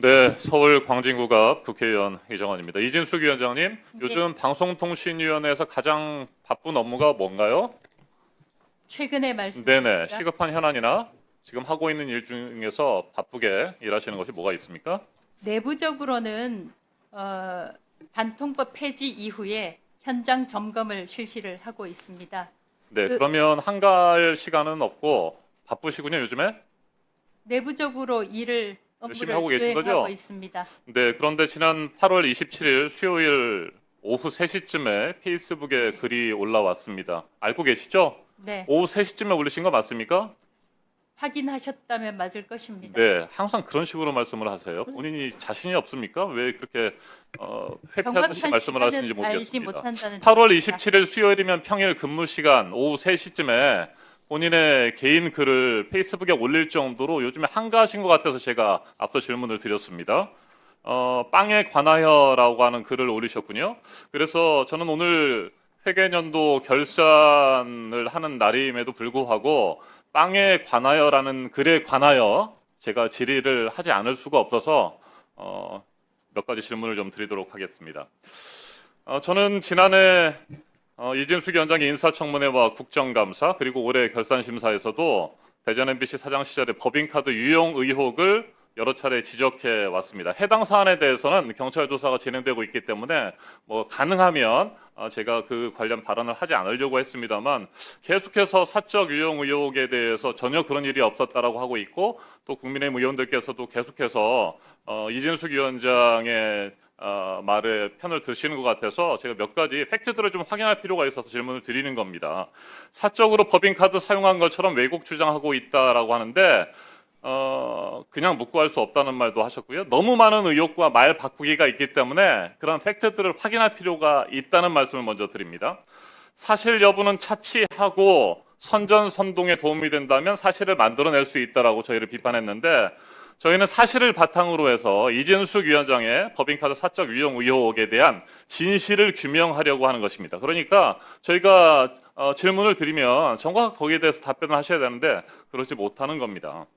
네, 서울 광진구갑 국회의원 이정환입니다. 이진숙 위원장님, 네. 요즘 방송통신위원회에서 가장 바쁜 업무가 뭔가요? 최근에 말씀. 네네, 시급한 현안이나 지금 하고 있는 일 중에서 바쁘게 일하시는 것이 뭐가 있습니까? 내부적으로는 반통법 폐지 이후에 현장 점검을 실시를 하고 있습니다. 네, 그- 그러면 한가할 시간은 없고 바쁘시군요, 요즘에? 내부적으로 열심히 업무를 하고 계신 거죠? 수행하고 있습니다. 네, 그런데 지난 8월 27일 수요일 오후 3시쯤에 페이스북에 글이 올라왔습니다. 알고 계시죠? 네, 오후 3시쯤에 올리신 거 맞습니까? 확인하셨다면 맞을 것입니다. 네, 항상 그런 식으로 말씀을 하세요. 본인이 자신이 없습니까? 왜 그렇게 회피하듯이 정확한 말씀을 하시는지 시간은 알지 모르겠습니다. 못한다는 8월 뜻입니다. 27일 수요일이면 평일 근무 시간 오후 3시쯤에 본인의 개인 글을 페이스북에 올릴 정도로 요즘에 한가하신 것 같아서 제가 앞서 질문을 드렸습니다. 빵에 관하여라고 하는 글을 올리셨군요. 그래서 저는 오늘 회계년도 결산을 하는 날임에도 불구하고 빵에 관하여라는 글에 관하여 제가 질의를 하지 않을 수가 없어서 몇 가지 질문을 좀 드리도록 하겠습니다. 저는 지난해 이진숙 위원장의 인사청문회와 국정감사 그리고 올해 결산심사에서도 대전 MBC 사장 시절의 법인카드 유용 의혹을 여러 차례 지적해 왔습니다. 해당 사안에 대해서는 경찰 조사가 진행되고 있기 때문에 가능하면 제가 그 관련 발언을 하지 않으려고 했습니다만 계속해서 사적 유용 의혹에 대해서 전혀 그런 일이 없었다라고 하고 있고 또 국민의힘 의원들께서도 계속해서 이진숙 위원장의 말에 편을 드시는 것 같아서 제가 몇 가지 팩트들을 좀 확인할 필요가 있어서 질문을 드리는 겁니다. 사적으로 법인카드 사용한 것처럼 왜곡 주장하고 있다라고 하는데 그냥 묵고할 수 없다는 말도 하셨고요. 너무 많은 의혹과 말 바꾸기가 있기 때문에 그런 팩트들을 확인할 필요가 있다는 말씀을 먼저 드립니다. 사실 여부는 차치하고 선전선동에 도움이 된다면 사실을 만들어낼 수 있다라고 저희를 비판했는데 저희는 사실을 바탕으로 해서 이진숙 위원장의 법인카드 사적 유용 의혹에 대한 진실을 규명하려고 하는 것입니다. 그러니까 저희가 질문을 드리면 정확하게 거기에 대해서 답변을 하셔야 되는데 그러지 못하는 겁니다.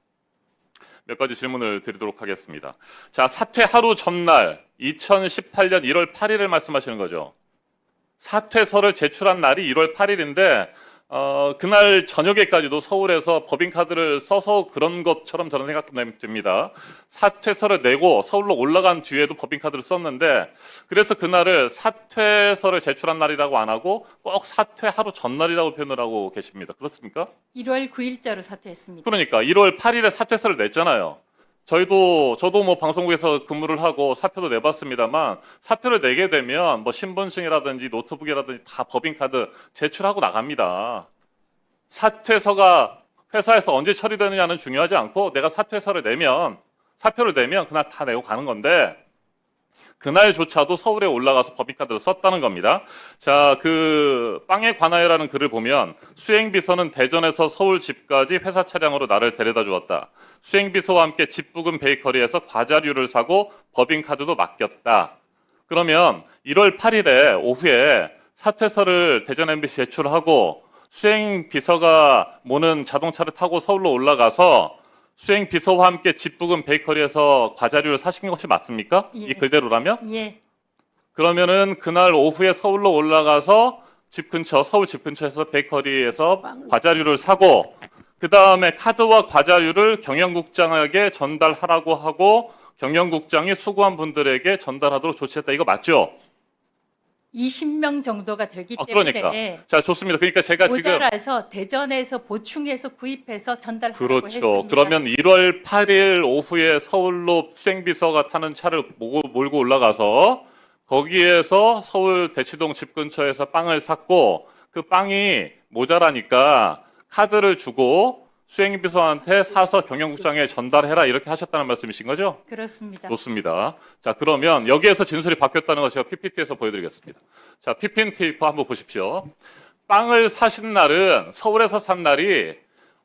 몇 가지 질문을 드리도록 하겠습니다. 자, 사퇴 하루 전날 2018년 1월 8일을 말씀하시는 거죠. 사퇴서를 제출한 날이 1월 8일인데 그날 저녁에까지도 서울에서 법인카드를 써서 그런 것처럼 저는 생각됩니다. 사퇴서를 내고 서울로 올라간 뒤에도 법인카드를 썼는데 그래서 그날을 사퇴서를 제출한 날이라고 안 하고 꼭 사퇴 하루 전날이라고 표현을 하고 계십니다. 그렇습니까? 1월 9일자로 사퇴했습니다. 그러니까 1월 8일에 사퇴서를 냈잖아요. 저도 방송국에서 근무를 하고 사표도 내봤습니다만 사표를 내게 되면 뭐 신분증이라든지 노트북이라든지 다 법인카드 제출하고 나갑니다. 사퇴서가 회사에서 언제 처리되느냐는 중요하지 않고 내가 사표를 내면 그날 다 내고 가는 건데 그날조차도 서울에 올라가서 법인카드를 썼다는 겁니다. 자, 그 빵에 관하여라는 글을 보면 수행비서는 대전에서 서울 집까지 회사 차량으로 나를 데려다 주었다. 수행비서와 함께 집 부근 베이커리에서 과자류를 사고 법인카드도 맡겼다. 그러면 1월 8일에 오후에 사퇴서를 대전 MBC 제출하고 수행비서가 모는 자동차를 타고 서울로 올라가서 수행 비서와 함께 집 부근 베이커리에서 과자류를 사신 것이 맞습니까? 예. 이 글대로라면? 예, 그러면은 그날 오후에 서울로 올라가서 서울 집 근처에서 베이커리에서 과자류를 사고 그 다음에 카드와 과자류를 경영국장에게 전달하라고 하고 경영국장이 수고한 분들에게 전달하도록 조치했다. 이거 맞죠? 20명 정도가 되기 때문에 그러니까. 자, 좋습니다. 그러니까 제가 지금 모자라서 대전에서 보충해서 구입해서 전달하라고 그렇죠. 했습니다. 그러면 1월 8일 오후에 서울로 수행비서가 타는 차를 몰고 올라가서 거기에서 서울 대치동 집 근처에서 빵을 샀고 그 빵이 모자라니까 카드를 주고 수행비서한테 사서 경영국장에 전달해라 이렇게 하셨다는 말씀이신 거죠? 그렇습니다. 좋습니다. 자, 그러면 여기에서 진술이 바뀌었다는 거 제가 PPT에서 보여드리겠습니다. 자, PPT 한번 보십시오. 빵을 사신 날은 서울에서 산 날이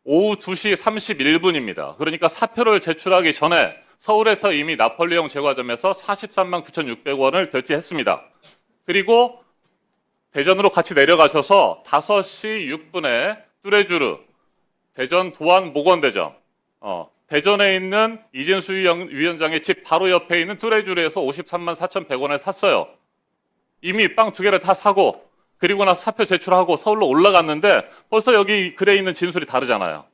오후 2시 31분입니다. 그러니까 사표를 제출하기 전에 서울에서 이미 나폴리옹 제과점에서 43만 9,600원을 결제했습니다. 그리고 대전으로 같이 내려가셔서 5시 6분에 뚜레쥬르 대전 도안 모건대점 대전에 있는 이진수 위원장의 집 바로 옆에 있는 뚜레쥬르에서 53만 4,100원에 샀어요. 이미 빵 두 개를 다 사고 그리고 나서 사표 제출하고 서울로 올라갔는데 벌써 여기 글에 있는 진술이 다르잖아요.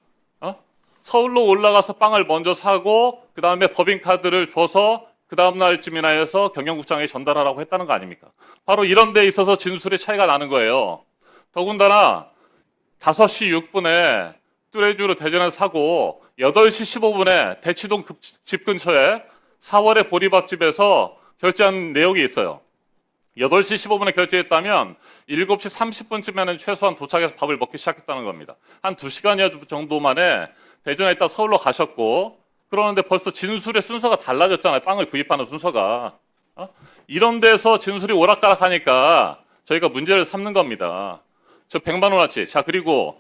서울로 올라가서 빵을 먼저 사고 그 다음에 법인카드를 줘서 그 다음 날쯤이나 해서 경영국장에 전달하라고 했다는 거 아닙니까? 바로 이런 데 있어서 진술의 차이가 나는 거예요. 더군다나 5시 6분에 뚜레쥬르 대전에서 사고 8시 15분에 대치동 집 근처에 4월의 보리밥집에서 결제한 내역이 있어요. 8시 15분에 결제했다면 7시 30분쯤에는 최소한 도착해서 밥을 먹기 시작했다는 겁니다. 한 2시간 정도 만에 대전에 있다 서울로 가셨고 그러는데 벌써 진술의 순서가 달라졌잖아요. 빵을 구입하는 순서가. 이런 데서 진술이 오락가락하니까 저희가 문제를 삼는 겁니다. 저 100만 원어치. 자, 그리고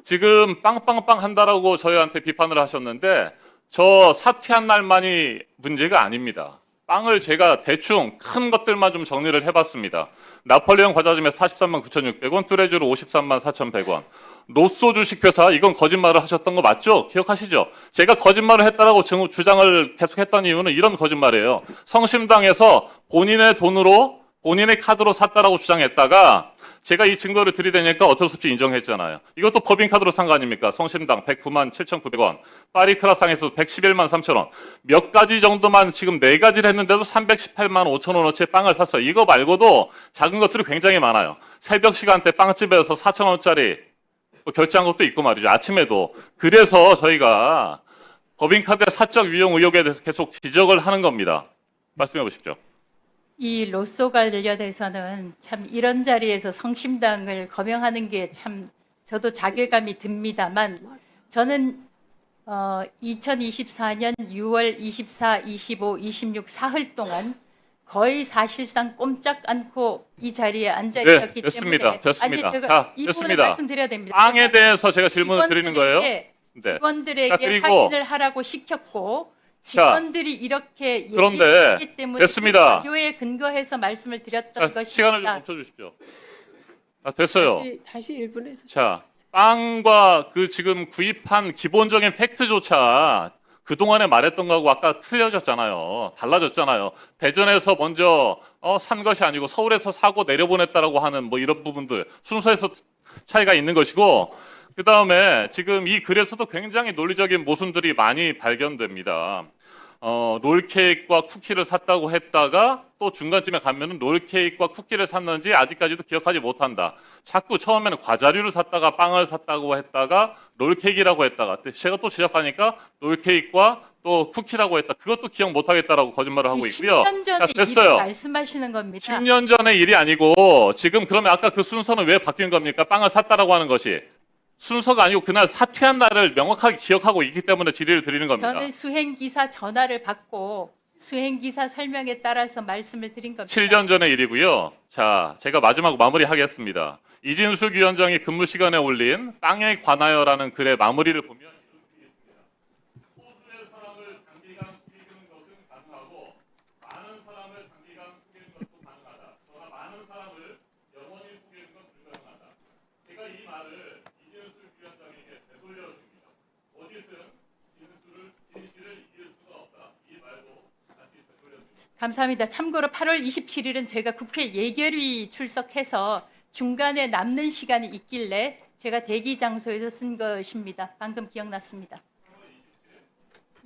지금 빵빵빵 한다라고 저희한테 비판을 하셨는데 저 사퇴한 날만이 문제가 아닙니다. 빵을 제가 대충 큰 것들만 좀 정리를 해봤습니다. 나폴레옹 과자점에서 43만 9,600원, 뚜레쥬르 53만 4,100원. 로쏘 주식회사 이건 거짓말을 하셨던 거 맞죠? 기억하시죠? 제가 거짓말을 했다라고 주장을 계속했던 이유는 이런 거짓말이에요. 성심당에서 본인의 돈으로 본인의 카드로 샀다라고 주장했다가 제가 이 증거를 들이대니까 어쩔 수 없이 인정했잖아요. 이것도 법인카드로 산 거 아닙니까? 성심당 109만 7,900원, 파리크라상에서 111만 3,000원. 몇 가지 정도만 지금 4가지를 했는데도 318만 5천 원어치의 빵을 샀어요. 이거 말고도 작은 것들이 굉장히 많아요. 새벽 시간대 빵집에서 4천 원짜리 결제한 것도 있고 말이죠. 아침에도. 그래서 저희가 법인카드의 사적 유용 의혹에 대해서 계속 지적을 하는 겁니다. 말씀해 보십시오. 이 로쏘 관련해서는 참 이런 자리에서 성심당을 거명하는 게 참 저도 자괴감이 듭니다만 저는 2024년 6월 24, 25, 26 사흘 동안 거의 사실상 꼼짝 않고 이 자리에 앉아 있었기 됐습니다. 때문에 됐습니다. 아니 제가 자, 이 부분을 됐습니다. 말씀드려야 됩니다. 빵에 대해서 제가 질문을 드리는 거예요. 네. 직원들에게 자, 그리고 확인을 하라고 시켰고 직원들이 이렇게 그런데 얘기했기 때문에 됐습니다. 그 자료에 근거해서 말씀을 드렸던 자, 것입니다. 시간을 좀 멈춰주십시오. 됐어요. 다시 1분에서. 자, 빵과 그 지금 구입한 기본적인 팩트조차 그동안에 말했던 거하고 아까 틀려졌잖아요. 달라졌잖아요. 대전에서 먼저 산 것이 아니고 서울에서 사고 내려보냈다라고 하는 뭐 이런 부분들 순서에서 차이가 있는 것이고 그 다음에 지금 이 글에서도 굉장히 논리적인 모순들이 많이 발견됩니다. 롤케이크와 쿠키를 샀다고 했다가 또 중간쯤에 가면은 롤케이크와 쿠키를 샀는지 아직까지도 기억하지 못한다. 자꾸 처음에는 과자류를 샀다가 빵을 샀다고 했다가 롤케이크라고 했다가 제가 또 지적하니까 롤케이크와 또 쿠키라고 했다. 그것도 기억 못하겠다라고 거짓말을 하고 있고요. 10년 전에 자, 됐어요. 일을 말씀하시는 겁니다. 10년 전의 일이 아니고 지금 그러면 아까 그 순서는 왜 바뀐 겁니까? 빵을 샀다라고 하는 것이. 순서가 아니고 그날 사퇴한 날을 명확하게 기억하고 있기 때문에 질의를 드리는 겁니다. 저는 수행기사 전화를 받고 수행기사 설명에 따라서 말씀을 드린 겁니다. 7년 전의 일이고요. 자, 제가 마지막 마무리하겠습니다. 이진숙 위원장이 근무 시간에 올린 빵에 관하여라는 글의 마무리를 보면 소수의 사람을 단기간 속이는 것은 가능하고 많은 사람을 단기간 속이는 것도 가능하다. 그러나 많은 사람을 영원히 속이는 건 불가능하다. 제가 이 말을 이진숙 위원장에게 되돌려줍니다. 거짓은 진실을 이길 수가 없다. 이 말도 다시 되돌려줍니다. 감사합니다. 참고로 8월 27일은 제가 국회 예결위 출석해서 중간에 남는 시간이 있길래 제가 대기 장소에서 쓴 것입니다. 방금 기억났습니다.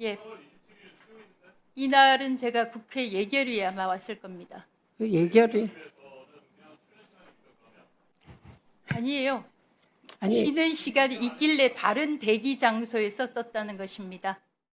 예. 이날은 제가 국회 예결위에 아마 왔을 겁니다. 그 예결이 아니에요. 아니 쉬는 시간이 있길래 다른 대기 장소에서 썼다는 것입니다.